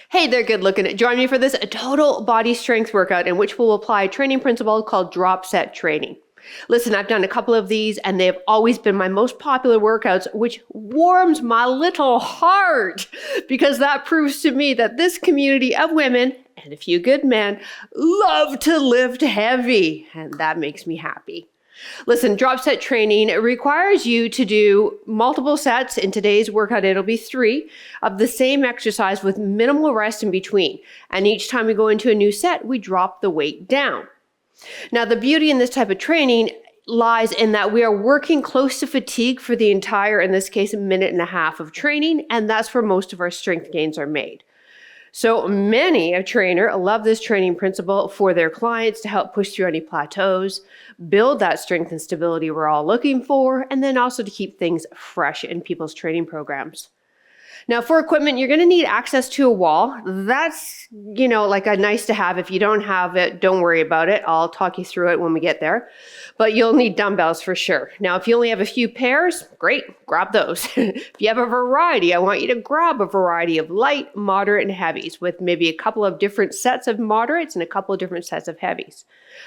Hey there, good looking. Join me for this total body strength workout in which we'll apply a training principle called Dropset training. Listen, I've done a couple of these and they have always been my most popular workouts, which warms my little heart because that proves to me that this community of women and a few good men love to lift heavy, and that makes me happy. Listen, drop set training requires you to do multiple sets. In today's workout, it'll be 3 of the same exercise with minimal rest in between. And each time we go into a new set, we drop the weight down. Now, the beauty in this type of training lies in that we are working close to fatigue for the entire, in this case, 1.5 minutes of training, and that's where most of our strength gains are made. So many a trainer love this training principle for their clients to help push through any plateaus, build that strength and stability we're all looking for, and then also to keep things fresh in people's training programs. Now, for equipment, you're going to need access to a wall. That's, like a nice to have. If you don't have it, don't worry about it. I'll talk you through it when we get there. But you'll need dumbbells for sure. Now, if you only have a few pairs, great, grab those. If you have a variety, I want you to grab a variety of light, moderate, and heavies with maybe a couple of different sets of moderates and a couple of different sets of heavies.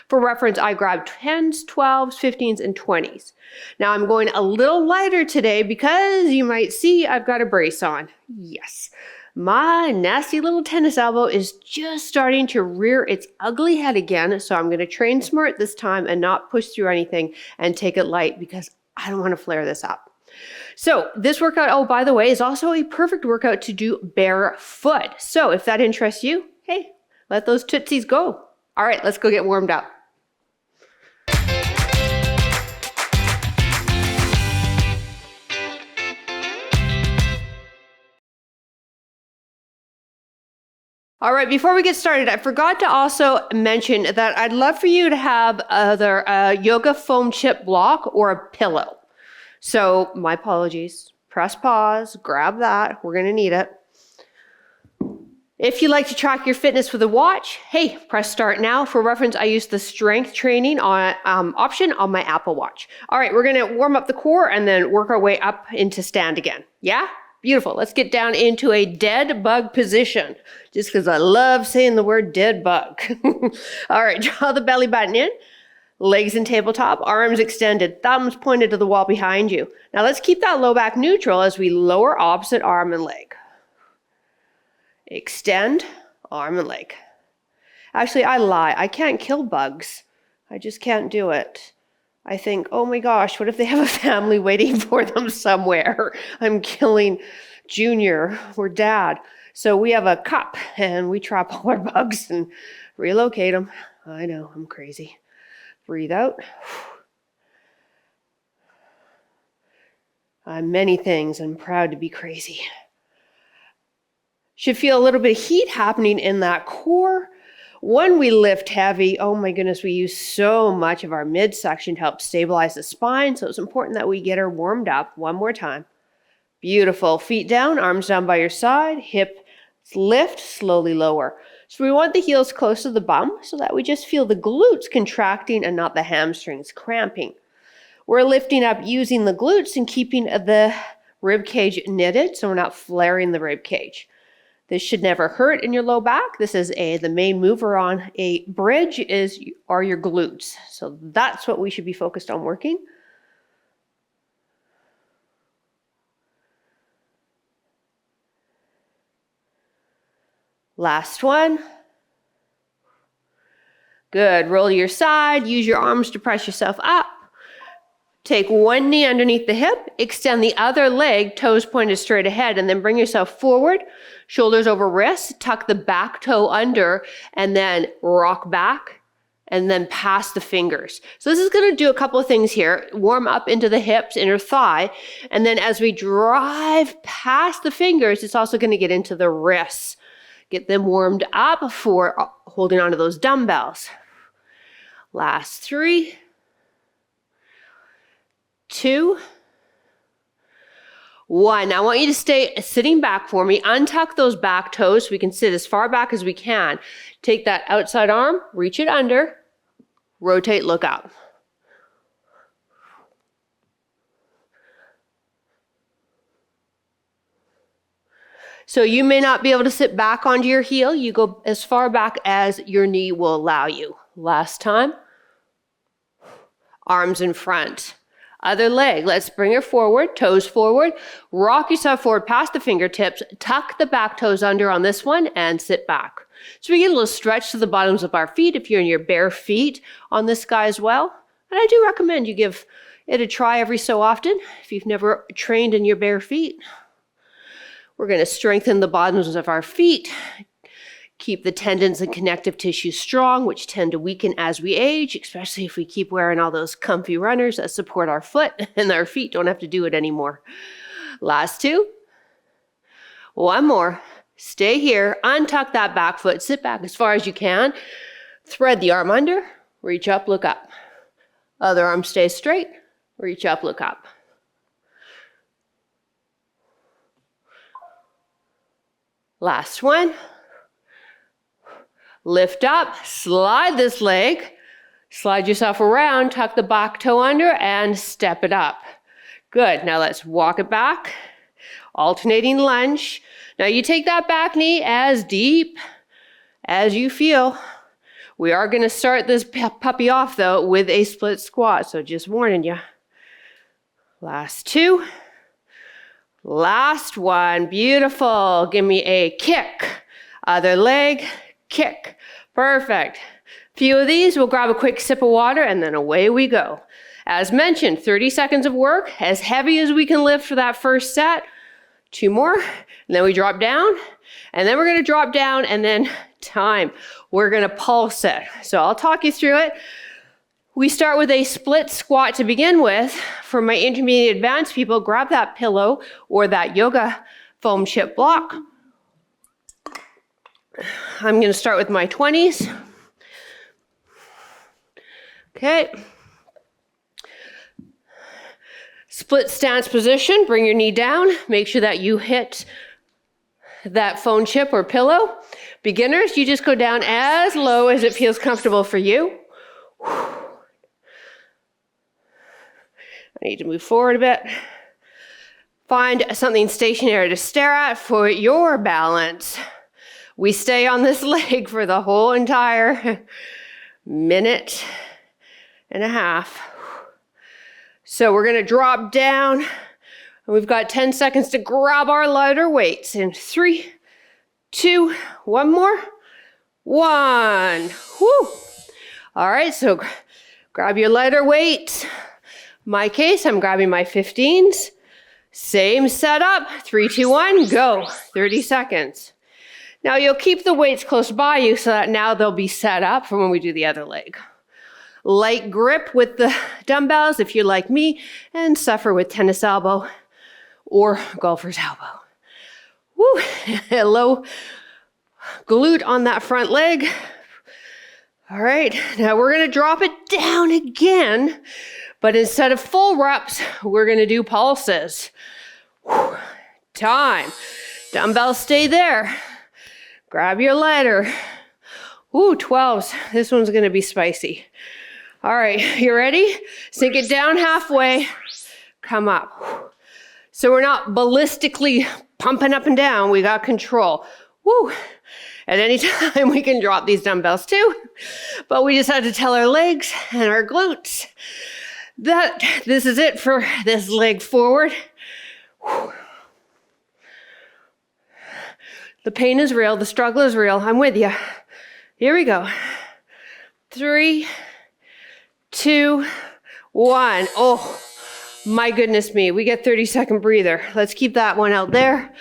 For reference, I grabbed 10s, 12s, 15s, and 20s. Now, I'm going a little lighter today because you might see I've got a brace on. Yes, my nasty little tennis elbow is just starting to rear its ugly head again, so I'm going to train smart this time and not push through anything and take it light because I don't want to flare this up. So this workout, oh, by the way, is also a perfect workout to do barefoot. So if that interests you, hey, let those tootsies go. All right, let's go get warmed up. All right, before we get started, I forgot to also mention that I'd love for you to have either a yoga foam chip block or a pillow. So my apologies. Press pause, grab that. We're going to need it. If you like to track your fitness with a watch, hey, press start now. For reference, I use the strength training option on my Apple Watch. All right, we're going to warm up the core and then work our way up into stand again. Yeah? Beautiful. Let's get down into a dead bug position, just because I love saying the word dead bug. All right, draw the belly button in, legs in tabletop, arms extended, thumbs pointed to the wall behind you. Now let's keep that low back neutral as we lower opposite arm and leg. Extend, arm and leg. Actually, I lie. I can't kill bugs. I just can't do it. I think, oh my gosh, what if they have a family waiting for them somewhere? I'm killing Junior or Dad. So we have a cup and we trap all our bugs and relocate them. I know, I'm crazy. Breathe out. I'm many things and proud to be crazy. Should feel a little bit of heat happening in that core. When we lift heavy, oh my goodness, we use so much of our midsection to help stabilize the spine. So it's important that we get her warmed up one more time. Beautiful. Feet down, arms down by your side, hips lift, slowly lower. So we want the heels close to the bum so that we just feel the glutes contracting and not the hamstrings cramping. We're lifting up using the glutes and keeping the rib cage knitted so we're not flaring the rib cage. This should never hurt in your low back. This is the main mover on a bridge are your glutes. So that's what we should be focused on working. Last one. Good. Roll to your side. Use your arms to press yourself up. Take one knee underneath the hip, extend the other leg, toes pointed straight ahead, and then bring yourself forward, shoulders over wrists, tuck the back toe under, and then rock back, and then pass the fingers. So this is going to do a couple of things here. Warm up into the hips, inner thigh, and then as we drive past the fingers, it's also going to get into the wrists. Get them warmed up for holding onto those dumbbells. Last 3. 2, 1. Now I want you to stay sitting back for me. Untuck those back toes so we can sit as far back as we can. Take that outside arm, reach it under, rotate, look up. So you may not be able to sit back onto your heel. You go as far back as your knee will allow you. Last time. Arms in front. Other leg, let's bring it forward, toes forward. Rock yourself forward past the fingertips. Tuck the back toes under on this one and sit back. So we get a little stretch to the bottoms of our feet if you're in your bare feet on this guy as well. And I do recommend you give it a try every so often if you've never trained in your bare feet. We're going to strengthen the bottoms of our feet. Keep the tendons and connective tissue strong, which tend to weaken as we age, especially if we keep wearing all those comfy runners that support our foot and our feet don't have to do it anymore. Last two. One more. Stay here. Untuck that back foot. Sit back as far as you can. Thread the arm under. Reach up, look up. Other arm stays straight. Reach up, look up. Last one. Lift up, slide this leg, slide yourself around, tuck the back toe under, and step it up. Good. Now let's walk it back. Alternating lunge. Now you take that back knee as deep as you feel. We are going to start this puppy off, though, with a split squat, so just warning you. Last two. Last one. Beautiful. Give me a kick. Other leg. Kick. Perfect. Few of these, we'll grab a quick sip of water and then away we go. As mentioned, 30 seconds of work, as heavy as we can lift for that first set. 2 more, and then we drop down, and then we're going to drop down, and then time. We're going to pulse it. So I'll talk you through it. We start with a split squat to begin with. For my intermediate advanced people, grab that pillow or that yoga foam chip block. I'm going to start with my 20s. Okay. Split stance position. Bring your knee down. Make sure that you hit that foam chip or pillow. Beginners, you just go down as low as it feels comfortable for you. I need to move forward a bit. Find something stationary to stare at for your balance. We stay on this leg for the whole entire minute and a half. So we're going to drop down, and we've got 10 seconds to grab our lighter weights. In 3, 2, 1 more. 1. Woo. All right, so grab your lighter weights. My case, I'm grabbing my 15s. Same setup. 3, 2, 1, go. 30 seconds. Now you'll keep the weights close by you so that now they'll be set up for when we do the other leg. Light grip with the dumbbells if you're like me and suffer with tennis elbow or golfer's elbow. Woo, low glute on that front leg. All right, now we're gonna drop it down again, but instead of full reps, we're gonna do pulses. Whew. Time. Dumbbells stay there. Grab your lighter. Ooh, 12s. This one's gonna be spicy. All right, you ready? Sink it down halfway. Come up. So we're not ballistically pumping up and down. We got control. Woo. At any time, we can drop these dumbbells too. But we just had to tell our legs and our glutes that this is it for this leg forward. Whew. The pain is real. The struggle is real. I'm with you. Here we go. 3, 2, 1. Oh, my goodness me. We get 30-second breather. Let's keep that one out there.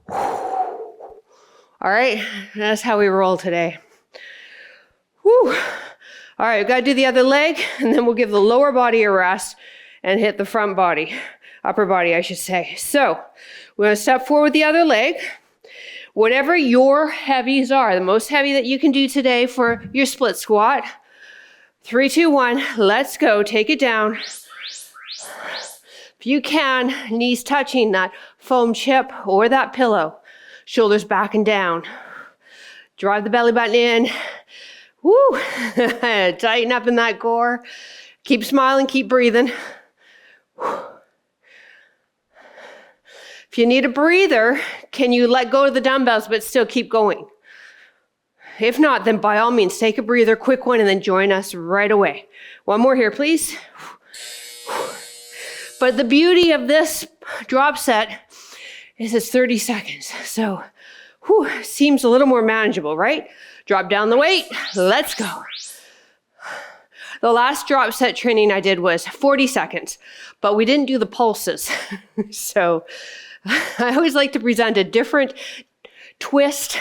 All right. That's how we roll today. Whew. All right. We've got to do the other leg, and then we'll give the lower body a rest and hit the front body, upper body, I should say. So we're going to step forward with the other leg. Whatever your heavies are, the most heavy that you can do today for your split squat. 3, 2, 1, let's go. Take it down. If you can, knees touching that foam chip or that pillow. Shoulders back and down. Drive the belly button in. Woo! Tighten up in that core. Keep smiling, keep breathing. If you need a breather, can you let go of the dumbbells but still keep going? If not, then by all means, take a breather, quick one, and then join us right away. One more here, please. But the beauty of this drop set is it's 30 seconds. So, seems a little more manageable, right? Drop down the weight. Let's go. The last drop set training I did was 40 seconds, but we didn't do the pulses. So I always like to present a different twist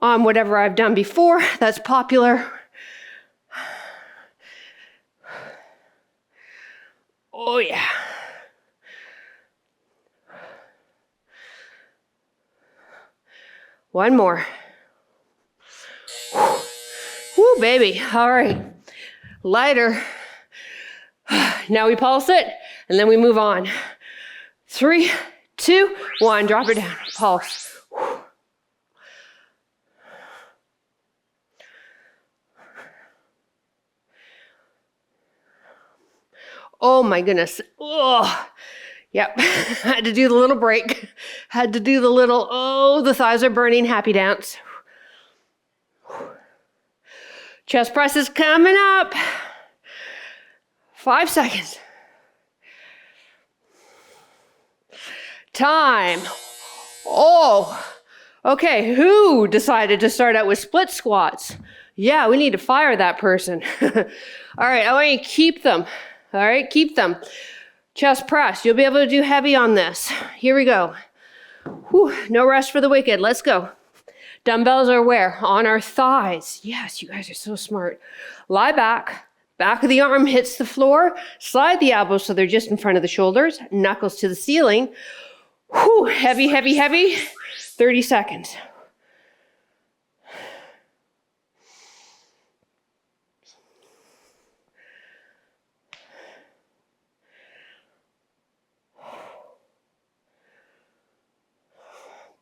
on whatever I've done before that's popular. Oh yeah. One more. Woo, baby. All right. Lighter. Now we pulse it, and then we move on. 3, 2, 1. Drop it down. Pulse. Oh my goodness. Oh, yep. Had to do the little break. Had to do the little, the thighs are burning happy dance. Chest press is coming up. 5 seconds. Time. Oh, okay. Who decided to start out with split squats? Yeah, we need to fire that person. All right, I want you to keep them. All right, keep them. Chest press. You'll be able to do heavy on this. Here we go. Whew, no rest for the wicked. Let's go. Dumbbells are where? On our thighs. Yes, you guys are so smart. Lie back. Back of the arm hits the floor. Slide the elbows so they're just in front of the shoulders. Knuckles to the ceiling. Whew, heavy, heavy, heavy. 30 seconds.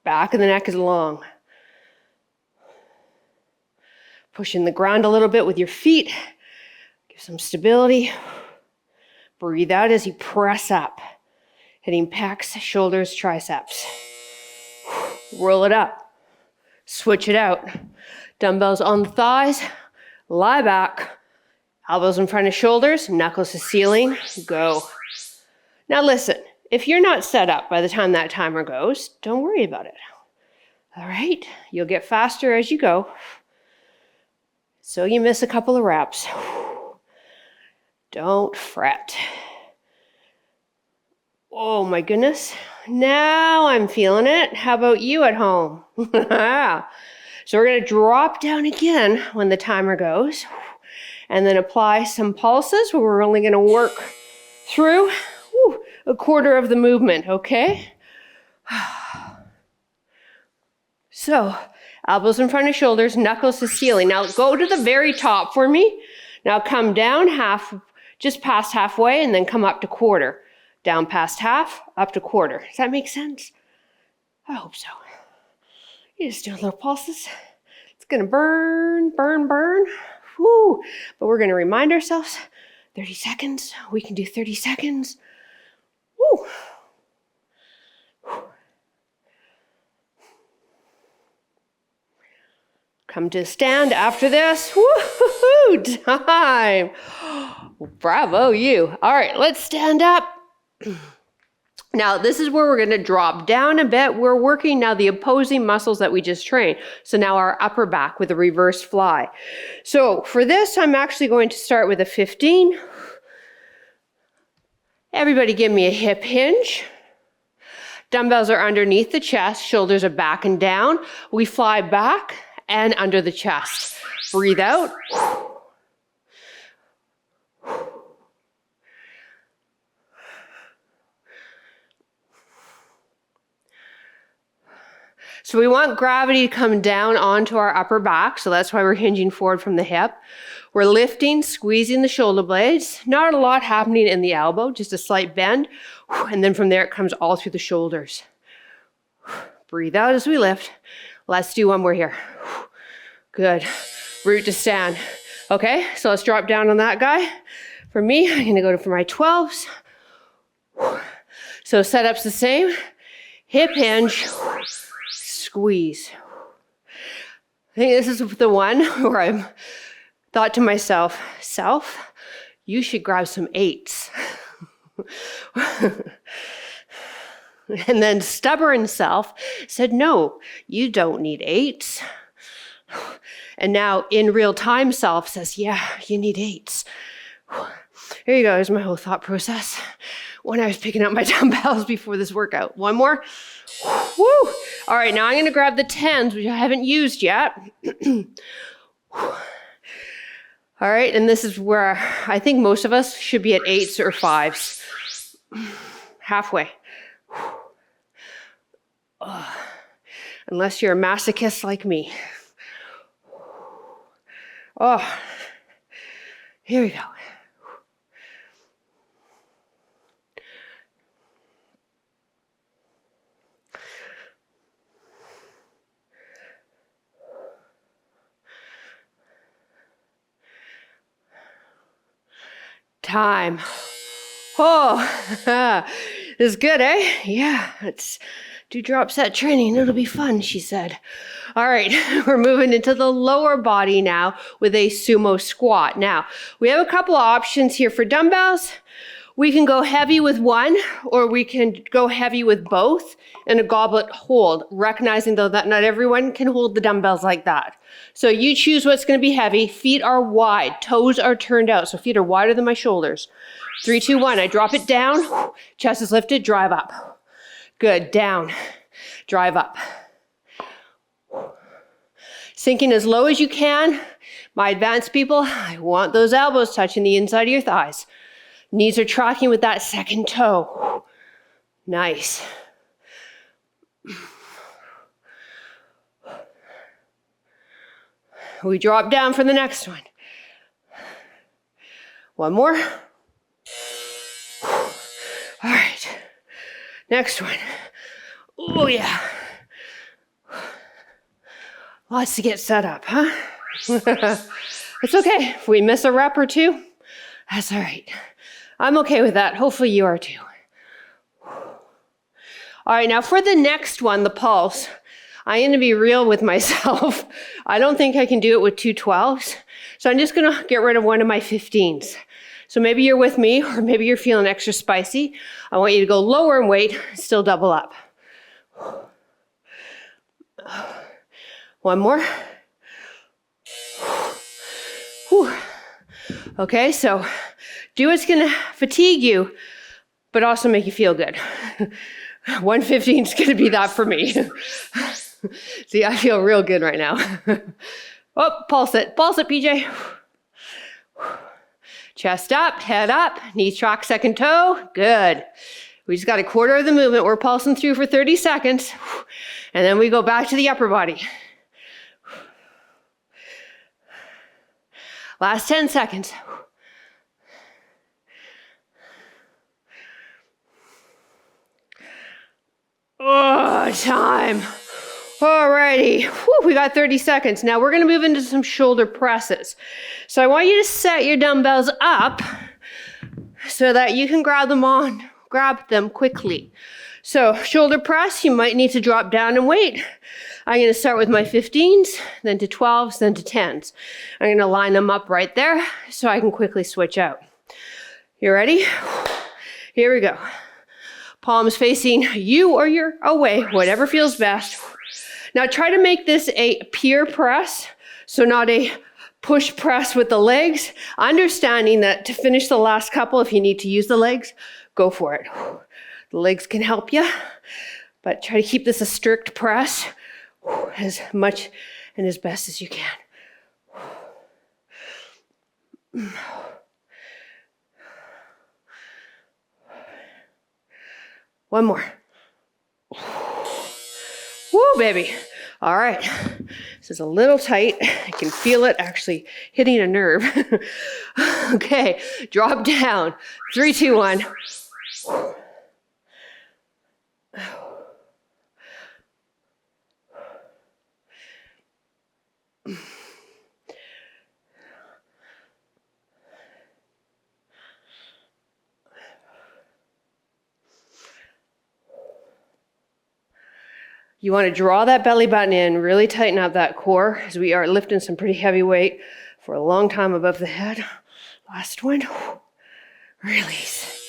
Back of the neck is long. Pushing the ground a little bit with your feet. Give some stability. Breathe out as you press up. Hitting pecs, shoulders, triceps. Roll it up. Switch it out. Dumbbells on the thighs. Lie back. Elbows in front of shoulders. Knuckles to ceiling. Go. Now listen. If you're not set up by the time that timer goes, don't worry about it. All right? You'll get faster as you go. So you miss a couple of reps. Don't fret. Oh my goodness. Now I'm feeling it. How about you at home? So we're going to drop down again when the timer goes. And then apply some pulses where we're only going to work through a quarter of the movement, okay? So, elbows in front of shoulders, knuckles to ceiling. Now go to the very top for me. Now come down just past halfway, and then come up to quarter. Down past half, up to quarter. Does that make sense? I hope so. You just do little pulses. It's gonna burn, burn, burn. Woo. But we're gonna remind ourselves, 30 seconds. We can do 30 seconds. Woo. Come to stand after this. Woo-hoo-hoo, time. Bravo, you. All right, let's stand up. Now, this is where we're going to drop down a bit. We're working now the opposing muscles that we just trained. So now our upper back with a reverse fly. So for this, I'm actually going to start with a 15. Everybody give me a hip hinge. Dumbbells are underneath the chest. Shoulders are back and down. We fly back and under the chest. Breathe out. So we want gravity to come down onto our upper back. So that's why we're hinging forward from the hip. We're lifting, squeezing the shoulder blades. Not a lot happening in the elbow, just a slight bend. And then from there, it comes all through the shoulders. Breathe out as we lift. Let's do one more here. Good. Root to stand. Okay, so let's drop down on that guy. For me, I'm gonna go for my 12s. So setup's the same. hip hinge, squeeze. I think this is the one where I thought to myself, self, you should grab some 8s. And then stubborn self said, no, you don't need 8s. And now in real time self says, yeah, you need 8s. Here you go, here's my whole thought process when I was picking up my dumbbells before this workout. One more. Woo! All right, now I'm gonna grab the 10s, which I haven't used yet. All right, and this is where I think most of us should be at 8s or 5s. Halfway. Unless you're a masochist like me. Oh, here we go. Time. Oh, this is good, eh? Yeah, let's do drop set training. It'll be fun, she said. All right, we're moving into the lower body now with a sumo squat. Now, we have a couple of options here for dumbbells. We can go heavy with one, or we can go heavy with both in a goblet hold, recognizing though that not everyone can hold the dumbbells like that. So you choose what's gonna be heavy. Feet are wide, toes are turned out, so feet are wider than my shoulders. 3, 2, 1, I drop it down, chest is lifted, drive up. Good, down, drive up. Sinking as low as you can. My advanced people, I want those elbows touching the inside of your thighs. Knees are tracking with that second toe. Nice. We drop down for the next one. One more. All right. Next one. Oh, yeah. Lots to get set up, huh? It's okay. If we miss a rep or two, that's all right. I'm okay with that. Hopefully you are too. All right, now for the next one, the pulse, I'm going to be real with myself. I don't think I can do it with 2 12s. So I'm just going to get rid of one of my 15s. So maybe you're with me, or maybe you're feeling extra spicy. I want you to go lower in weight, still double up. One more. Whew. Okay, so do what's gonna fatigue you, but also make you feel good. 115 is gonna be that for me. See, I feel real good right now. Oh, pulse it, PJ. Chest up, head up, knees track second toe, good. We just got a quarter of the movement. We're pulsing through for 30 seconds, and then we go back to the upper body. Last 10 seconds. Oh, time. Alrighty, whew, we got 30 seconds. Now we're gonna move into some shoulder presses. So I want you to set your dumbbells up so that you can grab them quickly. So shoulder press, you might need to drop down and wait. I'm gonna start with my 15s, then to 12s, then to 10s. I'm gonna line them up right there so I can quickly switch out. You ready? Here we go. Palms facing you or you're away, whatever feels best. Now try to make this a pier press, so not a push press with the legs, understanding that to finish the last couple, if you need to use the legs, go for it. The legs can help you, but try to keep this a strict press as much and as best as you can. One more. Woo, baby. All right. This is a little tight. I can feel it actually hitting a nerve. Okay, drop down. 3, 2, 1. You want to draw that belly button in, really tighten up that core as we are lifting some pretty heavy weight for a long time above the head. Last one. Release.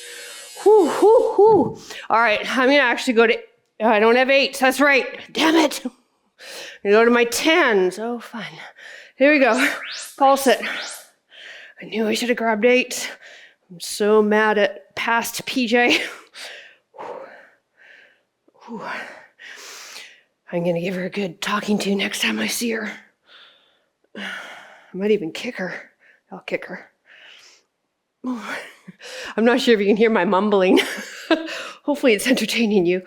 Whoo, whoo, whoo. All right, I'm going to actually go to, I don't have 8s. That's right. Damn it. I'm going to go to my 10s. Oh, fun. Here we go. Pulse it. I knew I should have grabbed 8s. I'm so mad at past PJ. Whew. I'm going to give her a good talking to next time I see her. I might even kick her. I'll kick her. I'm not sure if you can hear my mumbling. Hopefully it's entertaining you.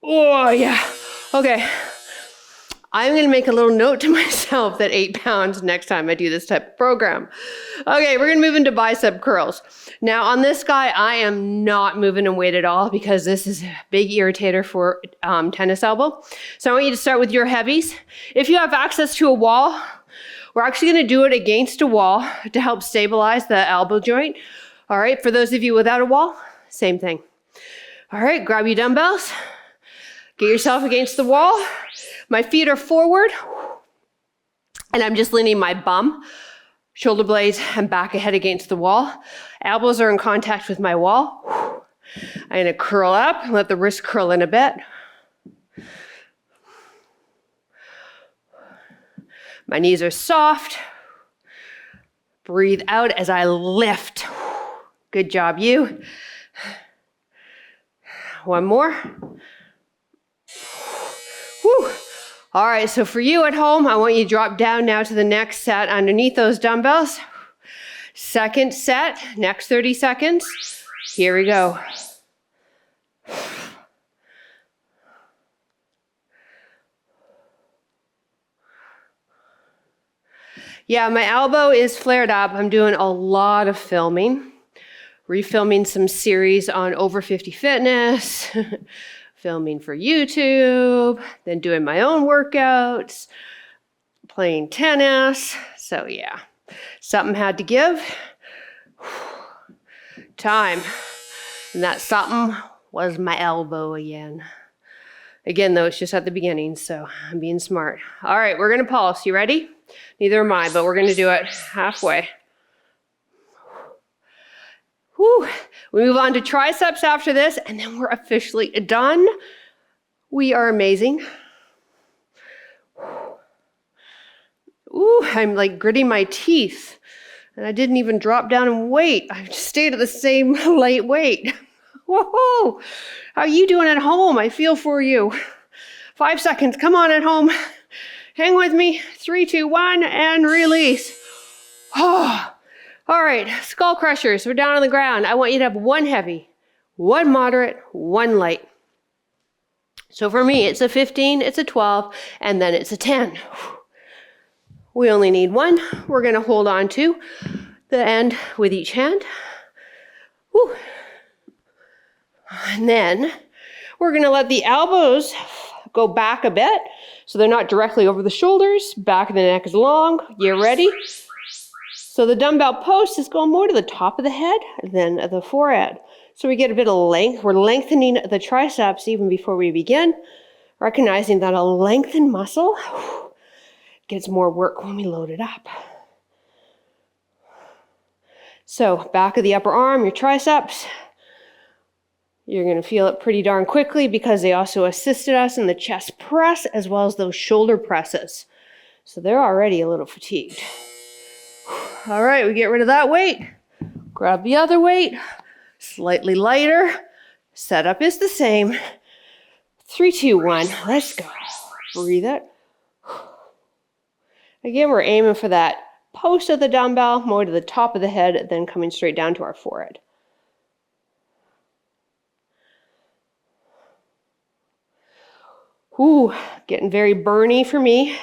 Oh, yeah. Okay. I'm going to make a little note to myself that 8 pounds next time I do this type of program. Okay, we're going to move into bicep curls. Now on this guy, I am not moving in weight at all because this is a big irritator for tennis elbow. So I want you to start with your heavies. If you have access to a wall, we're actually going to do it against a wall to help stabilize the elbow joint. All right, for those of you without a wall, same thing. All right, grab your dumbbells. Get yourself against the wall. My feet are forward, and I'm just leaning my bum, shoulder blades, and back ahead against the wall. Elbows are in contact with my wall. I'm going to curl up and let the wrist curl in a bit. My knees are soft. Breathe out as I lift. Good job, you. One more. Whew. All right, so for you at home, I want you to drop down now to the next set underneath those dumbbells. Second set, next 30 seconds. Here we go. Yeah, my elbow is flared up. I'm doing a lot of filming. Refilming some series on Over 50 Fitness. Filming for YouTube, then doing my own workouts, playing tennis. So yeah, something had to give. Time. And that something was my elbow again. Again, though, it's just at the beginning, so I'm being smart. All right, we're gonna pulse. You ready? Neither am I, but we're gonna do it halfway. Whew. We move on to triceps after this, and then we're officially done. We are amazing. Ooh, I'm like gritting my teeth, and I didn't even drop down in weight. I just stayed at the same light weight. Whoa! How are you doing at home? I feel for you. 5 seconds. Come on at home. Hang with me. 3, 2, 1, and release. Oh. All right, skull crushers, we're down on the ground. I want you to have 1 heavy, 1 moderate, 1 light. So for me, it's a 15, it's a 12, and then it's a 10. We only need 1. We're gonna hold on to the end with each hand. Whew. And then we're gonna let the elbows go back a bit so they're not directly over the shoulders. Back of the neck is long. You ready? So the dumbbell post is going more to the top of the head than the forehead. So we get a bit of length. We're lengthening the triceps even before we begin, recognizing that a lengthened muscle gets more work when we load it up. So back of the upper arm, your triceps. You're going to feel it pretty darn quickly because they also assisted us in the chest press as well as those shoulder presses. So they're already a little fatigued. All right, we get rid of that weight. Grab the other weight, slightly lighter. Setup is the same. 3, 2, 1, let's go. Breathe it. Again, we're aiming for that post of the dumbbell, more to the top of the head, then coming straight down to our forehead. Ooh, getting very burny for me.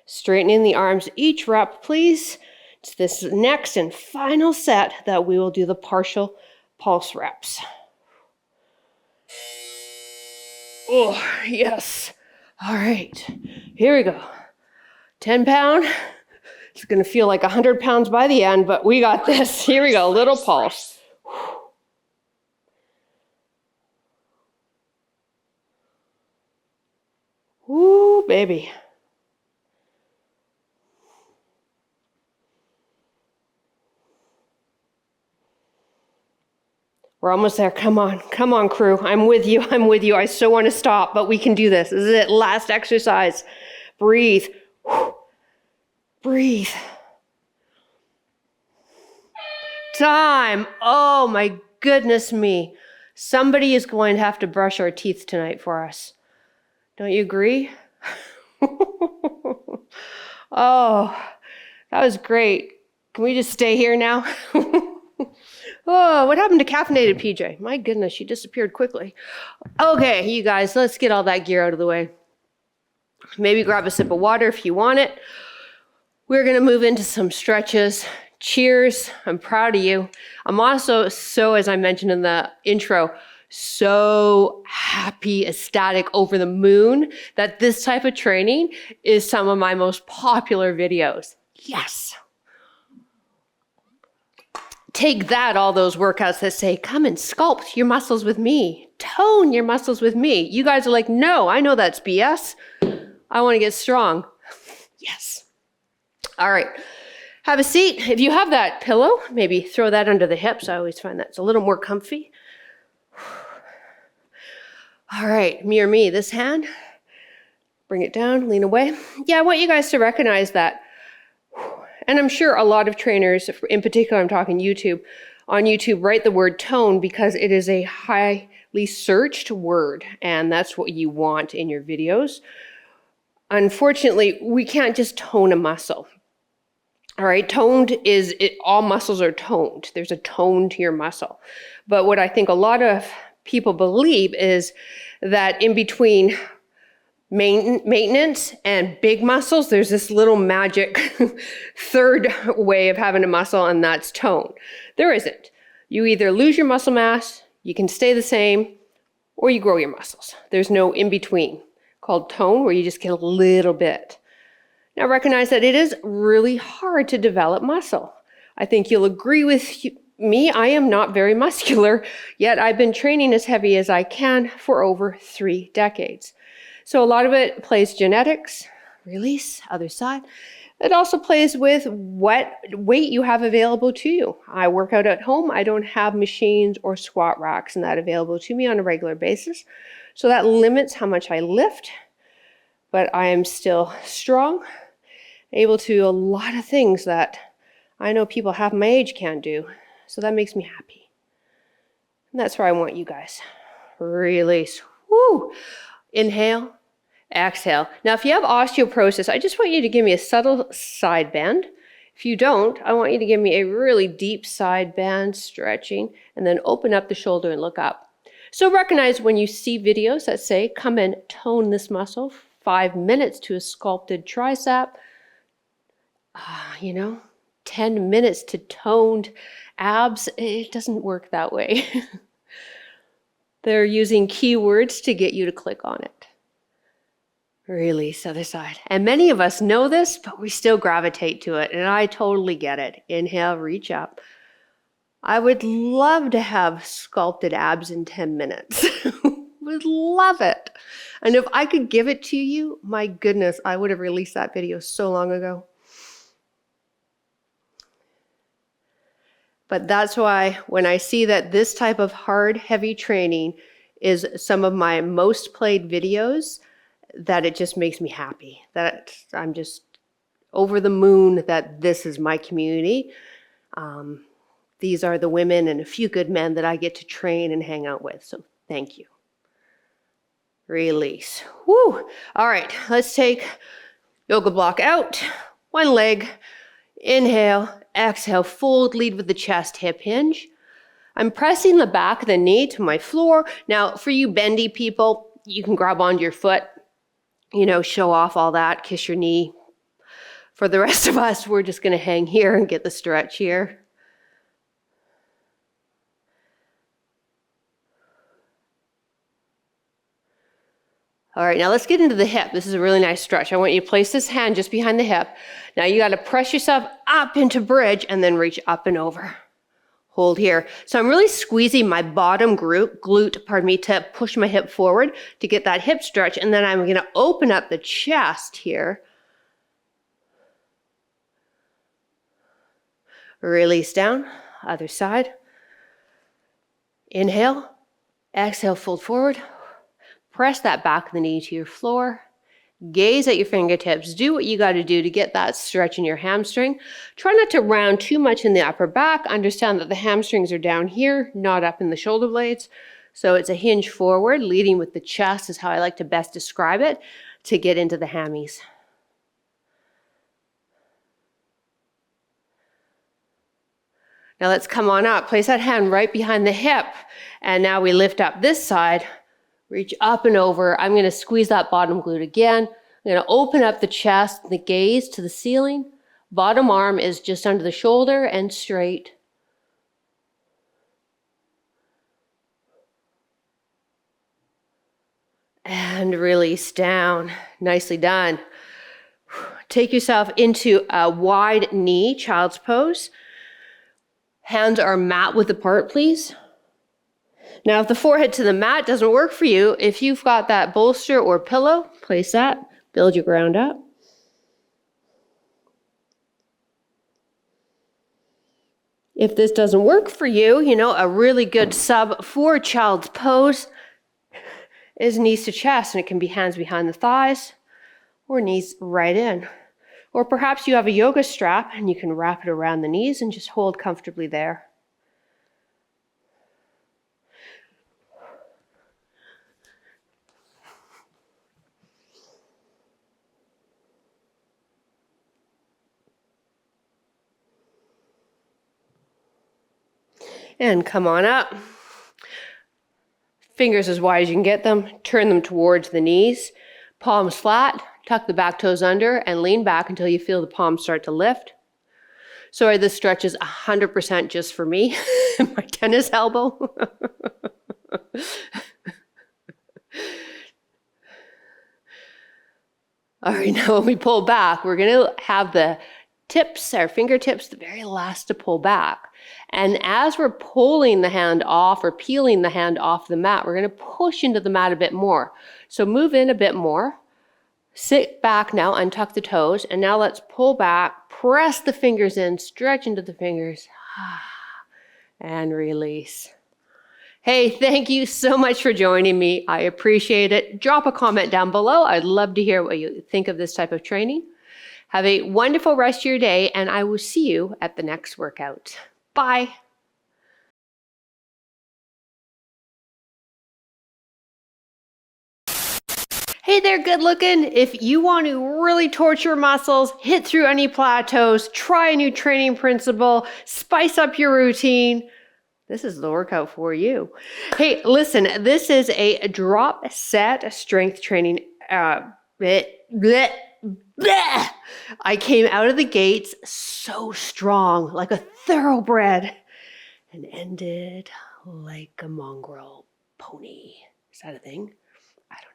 Straightening the arms each rep, please. It's this next and final set that we will do the partial pulse reps. Oh, yes. All right, here we go. 10 pound It's going to feel like 100 pounds by the end, but we got this. Here we go, little pulse. Woo, baby. We're almost there. Come on, crew. I'm with you. I so want to stop, but we can do this. This is it. Last exercise. Breathe. Breathe. Time. Oh my goodness me. Somebody is going to have to brush our teeth tonight for us. Don't you agree? Oh, that was great. Can we just stay here now? Oh, what happened to caffeinated PJ? My goodness, she disappeared quickly. Okay, you guys, let's get all that gear out of the way. Maybe grab a sip of water if you want it. We're going to move into some stretches. Cheers. I'm proud of you. I'm also so, as I mentioned in the intro, so happy, ecstatic, over the moon that this type of training is some of my most popular videos. Yes. Take that, all those workouts that say, come and sculpt your muscles with me, tone your muscles with me. You guys are like, no, I know that's BS. I want to get strong. Yes. All right. Have a seat. If you have that pillow, maybe throw that under the hips. I always find that's a little more comfy. All right, mirror me, this hand. Bring it down, lean away. Yeah, I want you guys to recognize that. And I'm sure a lot of trainers, in particular, I'm talking YouTube, on YouTube, write the word tone because it is a highly searched word, and that's what you want in your videos. Unfortunately, we can't just tone a muscle. All right, toned is, all muscles are toned. There's a tone to your muscle. But what I think a lot of people believe is that in between maintenance and big muscles, there's this little magic third way of having a muscle, and that's tone. There isn't. You either lose your muscle mass, you can stay the same, or you grow your muscles. There's no in between, called tone, where you just get a little bit. Now recognize that it is really hard to develop muscle. I think you'll agree with me, I am not very muscular, yet I've been training as heavy as I can for over 3 decades. So a lot of it plays genetics, release, other side. It also plays with what weight you have available to you. I work out at home. I don't have machines or squat racks and that available to me on a regular basis. So that limits how much I lift, but I am still strong, able to do a lot of things that I know people half my age can't do. So that makes me happy. And that's where I want you guys. Release. Woo! Inhale, exhale. Now, if you have osteoporosis, I just want you to give me a subtle side bend. If you don't, I want you to give me a really deep side bend, stretching, and then open up the shoulder and look up. So recognize when you see videos that say, come and tone this muscle, 5 minutes to a sculpted tricep, 10 minutes to toned abs. It doesn't work that way. They're using keywords to get you to click on it. Release, other side. And many of us know this, but we still gravitate to it. And I totally get it. Inhale, reach up. I would love to have sculpted abs in 10 minutes. Would love it. And if I could give it to you, my goodness, I would have released that video so long ago. But that's why when I see that this type of hard, heavy training is some of my most played videos, that it just makes me happy. That I'm just over the moon that this is my community. These are the women and a few good men that I get to train and hang out with. So thank you. Release. Woo! All right, let's take yoga block out. One leg. Inhale, exhale, fold, lead with the chest, hip hinge. I'm pressing the back of the knee to my floor. Now, for you bendy people, you can grab onto your foot, show off all that, kiss your knee. For the rest of us, we're just going to hang here and get the stretch here. All right, now let's get into the hip. This is a really nice stretch. I want you to place this hand just behind the hip. Now you got to press yourself up into bridge and then reach up and over. Hold here. So I'm really squeezing my bottom glute, pardon me, to push my hip forward to get that hip stretch. And then I'm going to open up the chest here. Release down, other side. Inhale, exhale, fold forward. Press that back of the knee to your floor. Gaze at your fingertips. Do what you got to do to get that stretch in your hamstring. Try not to round too much in the upper back. Understand that the hamstrings are down here, not up in the shoulder blades. So it's a hinge forward, leading with the chest is how I like to best describe it to get into the hammies. Now let's come on up. Place that hand right behind the hip. And now we lift up this side. Reach up and over. I'm going to squeeze that bottom glute again. I'm going to open up the chest, the gaze to the ceiling. Bottom arm is just under the shoulder and straight. And release down. Nicely done. Take yourself into a wide knee, child's pose. Hands are mat width apart, please. Now, if the forehead to the mat doesn't work for you, if you've got that bolster or pillow, place that, build your ground up. If this doesn't work for you, a really good sub for child's pose is knees to chest, and it can be hands behind the thighs or knees right in. Or perhaps you have a yoga strap and you can wrap it around the knees and just hold comfortably there. And come on up. Fingers as wide as you can get them. Turn them towards the knees. Palms flat. Tuck the back toes under and lean back until you feel the palms start to lift. Sorry, this stretch is 100% just for me. My tennis elbow. All right, now when we pull back, we're going to have the tips, our fingertips, the very last to pull back. And as we're pulling the hand off or peeling the hand off the mat, we're going to push into the mat a bit more. So move in a bit more. Sit back now, untuck the toes, and now let's pull back, press the fingers in, stretch into the fingers, and release. Hey, thank you so much for joining me. I appreciate it. Drop a comment down below. I'd love to hear what you think of this type of training. Have a wonderful rest of your day, and I will see you at the next workout. Bye. Hey there, good looking. If you want to really torch your muscles, hit through any plateaus, try a new training principle, spice up your routine, this is the workout for you. Hey, listen, this is a drop set strength training. I came out of the gates so strong, like a thoroughbred, and ended like a mongrel pony. Is that a thing? I don't know.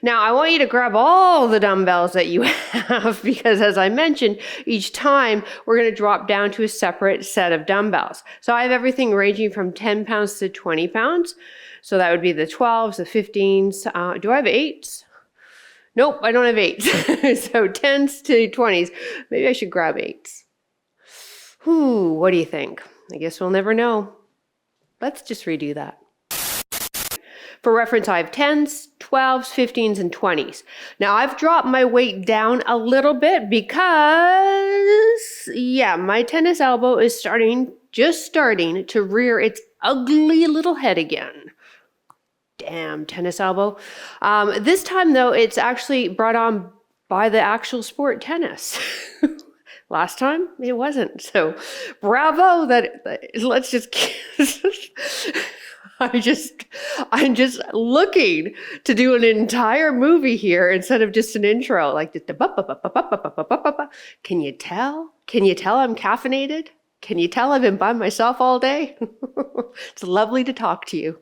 Now, I want you to grab all the dumbbells that you have because, as I mentioned, each time we're going to drop down to a separate set of dumbbells. So I have everything ranging from 10 pounds to 20 pounds. So that would be the 12s, the 15s. Do I have 8s? Nope, I don't have 8s. So 10s to 20s. Maybe I should grab 8s. What do you think? I guess we'll never know. Let's just redo that. For reference, I have 10s, 12s, 15s, and 20s. Now, I've dropped my weight down a little bit because, my tennis elbow is just starting to rear its ugly little head again. Damn tennis elbow. This time, though, it's actually brought on by the actual sport tennis. Last time, it wasn't. So, bravo. Let's just... I'm just looking to do an entire movie here instead of just an intro, like just a Can you tell? Can you tell I'm caffeinated? Can you tell I've been by myself all day? It's lovely to talk to you.